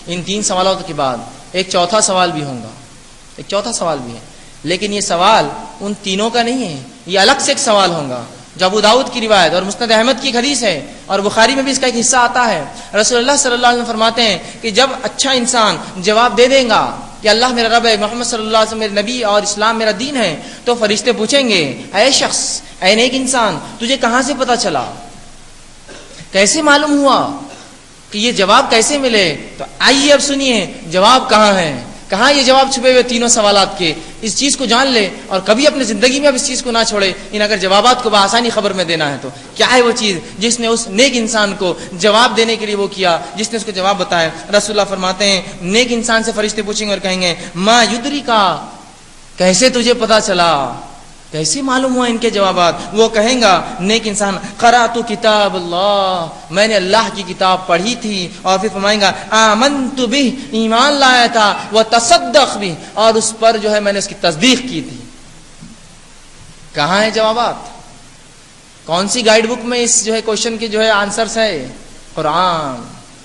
ان 3 سوالات کے بعد ایک چوتھا سوال بھی ہوگا، ایک چوتھا سوال بھی ہے، لیکن یہ سوال ان تینوں کا نہیں ہے، یہ الگ سے ایک سوال ہوگا جو ابو داؤد کی روایت اور مسند احمد کی ایک حدیث ہے، اور بخاری میں بھی اس کا ایک حصہ آتا ہے۔ رسول اللہ صلی اللہ علیہ وسلم فرماتے ہیں کہ جب اچھا انسان جواب دے دے گا کہ اللہ میرا رب ہے، محمد صلی اللہ علیہ وسلم میرے نبی اور اسلام میرا دین ہے، تو فرشتے پوچھیں گے اے شخص، اے نیک انسان، تجھے کہاں سے پتا چلا، کیسے معلوم ہوا کہ یہ جواب کیسے ملے؟ تو آئیے اب سنیے جواب کہاں ہے، کہاں یہ جواب چھپے ہوئے تینوں سوالات کے۔ اس چیز کو جان لے اور کبھی اپنی زندگی میں اب اس چیز کو نہ چھوڑے، ان اگر جوابات کو بآسانی خبر میں دینا ہے تو کیا ہے وہ چیز جس نے اس نیک انسان کو جواب دینے کے لیے وہ کیا، جس نے اس کو جواب بتایا۔ رسول اللہ فرماتے ہیں نیک انسان سے فرشتے پوچھیں گے اور کہیں گے ما یدری کا، کیسے تجھے پتا چلا، کیسے معلوم ہوا ان کے جوابات؟ وہ کہیں گا نیک انسان قرأت کتاب اللہ، میں نے اللہ کی کتاب پڑھی تھی، اور پھر فرمائیں گا آمنت بہ، ایمان لایا تھا، وتصدق بہ، اور اس پر جو ہے میں نے اس کی تصدیق کی تھی۔ کہاں ہے جوابات؟ کون سی گائیڈ بک میں اس جو ہے کوشچن کے جو ہے آنسرز ہے؟ قرآن،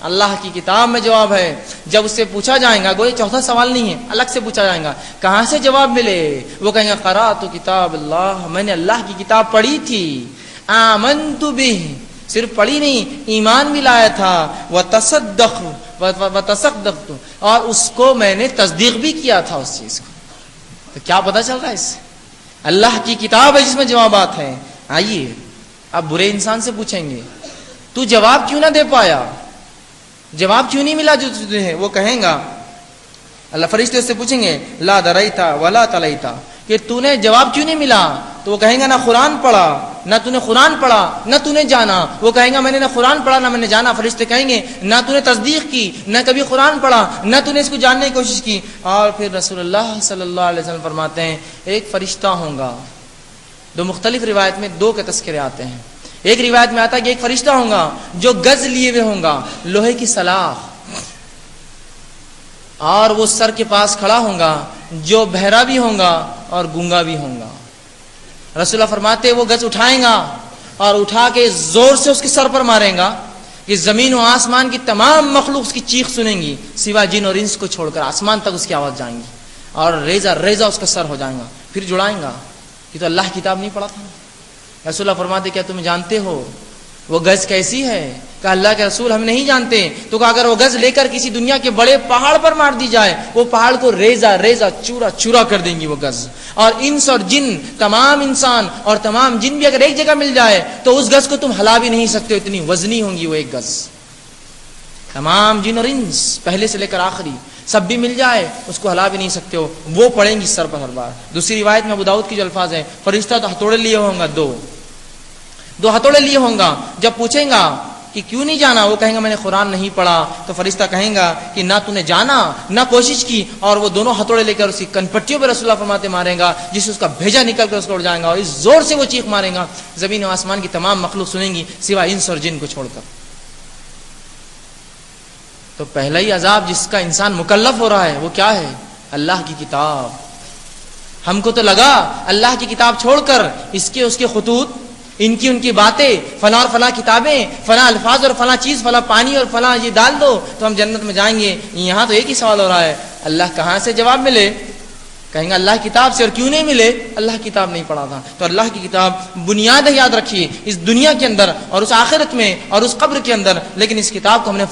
اللہ کی کتاب میں جواب ہے۔ جب اس سے پوچھا جائے گا، گویا چوتھا سوال نہیں ہے، الگ سے پوچھا جائے گا کہاں سے جواب ملے؟ وہ کہیں گا قرأت کتاب اللہ، میں نے اللہ کی کتاب پڑھی تھی، آمنت بہ، صرف پڑھی نہیں ایمان بھی لایا تھا، وتصدقت، اور اس کو میں نے تصدیق بھی کیا تھا اس چیز کو۔ تو کیا پتہ چل رہا ہے اس سے؟ اللہ کی کتاب ہے جس میں جوابات ہیں۔ آئیے اب برے انسان سے پوچھیں گے تو جواب کیوں نہ دے پایا، جواب کیوں نہیں ملا جو تجھے ہے؟ وہ کہیں گا، اللہ فرشتے اس سے پوچھیں گے لا دریتا ولا تلیتا، کہ تو نے جواب کیوں نہیں ملا؟ تو وہ کہیں گا نہ قرآن پڑھا، نہ تو نے قرآن پڑھا، نہ تو نے جانا۔ وہ کہیں گا میں نے نہ قرآن پڑھا نہ میں نے جانا۔ فرشتے کہیں گے نہ تو نے تصدیق کی، نہ کبھی قرآن پڑھا، نہ تو نے اس کو جاننے کی کوشش کی۔ اور پھر رسول اللہ صلی اللہ علیہ وسلم فرماتے ہیں ایک فرشتہ ہوگا، دو مختلف روایت میں دو کے تذکرے آتے ہیں۔ ایک روایت میں آتا ہے کہ ایک فرشتہ ہوگا جو گز لیے ہوئے ہوگا، لوہے کی سلاخ، اور وہ سر کے پاس کھڑا ہوگا، جو بہرا بھی ہوگا اور گونگا بھی ہوگا۔ رسول اللہ فرماتے وہ گز اٹھائیں گا اور اٹھا کے زور سے اس کے سر پر ماریں گا کہ زمین و آسمان کی تمام مخلوق اس کی چیخ سنیں گی سوا جن اور انس کو چھوڑ کر، آسمان تک اس کی آواز جائیں گی، اور ریزہ ریزہ اس کا سر ہو جائے گا۔ پھر جڑائیں گا کہ تو اللہ کی کتاب نہیں پڑھا تھا۔ رسول اللہ فرماتے کیا تم جانتے ہو وہ گز کیسی ہے؟ کہ اللہ کے رسول ہم نہیں جانتے۔ تو کہ اگر وہ گز لے کر کسی دنیا کے بڑے پہاڑ پر مار دی جائے، وہ پہاڑ کو ریزہ ریزہ چورا چورا کر دیں گی وہ گز، اور انس اور جن، تمام انسان اور تمام جن بھی اگر ایک جگہ مل جائے تو اس گز کو تم ہلا بھی نہیں سکتے، اتنی وزنی ہوں گی وہ ایک گز۔ تمام جن اور انس پہلے سے لے کر آخری سب بھی مل جائے اس کو ہلا بھی نہیں سکتے ہو، وہ پڑیں گی سر پر ہر بار۔ دوسری روایت میں ابو داؤد کی جو الفاظ ہیں، فرشتہ تو ہتھوڑے لیے ہوں گا، دو ہتھوڑے لیے ہوں گا۔ جب پوچھیں گا کہ کیوں نہیں جانا، وہ کہیں گا میں نے قرآن نہیں پڑھا۔ تو فرشتہ کہیں گا کہ نہ تو نے جانا نہ کوشش کی، اور وہ دونوں ہتھوڑے لے کر اسی کنپٹیوں پہ رسول اللہ فرماتے ماریں گا، جس سے اس کا بھیجا نکل کر اس کو اڑ جائے گا، اور اس زور سے وہ چیخ ماریں گا زمین و آسمان کی تمام مخلوق سنیں گی سوا انس اور جن کو چھوڑ کر۔ تو پہلا ہی عذاب جس کا انسان مکلف ہو رہا ہے وہ کیا ہے؟ اللہ کی کتاب۔ ہم کو تو لگا اللہ کی کتاب چھوڑ کر اس کے خطوط، ان کی باتیں، فلاں اور فلاں کتابیں، فلاں الفاظ اور فلاں چیز، فلاں پانی اور فلاں یہ ڈال دو تو ہم جنت میں جائیں گے۔ یہاں تو ایک ہی سوال ہو رہا ہے اللہ کہاں سے جواب ملے؟ کہیں گے اللہ کتاب سے۔ اور کیوں نہیں ملے؟ اللہ کتاب نہیں پڑھا تھا۔ تو اللہ کی کتاب بنیاد ہے، یاد رکھیے، اس دنیا کے اندر اور اس آخرت میں اور اس قبر کے اندر، لیکن اس کتاب کو ہم نے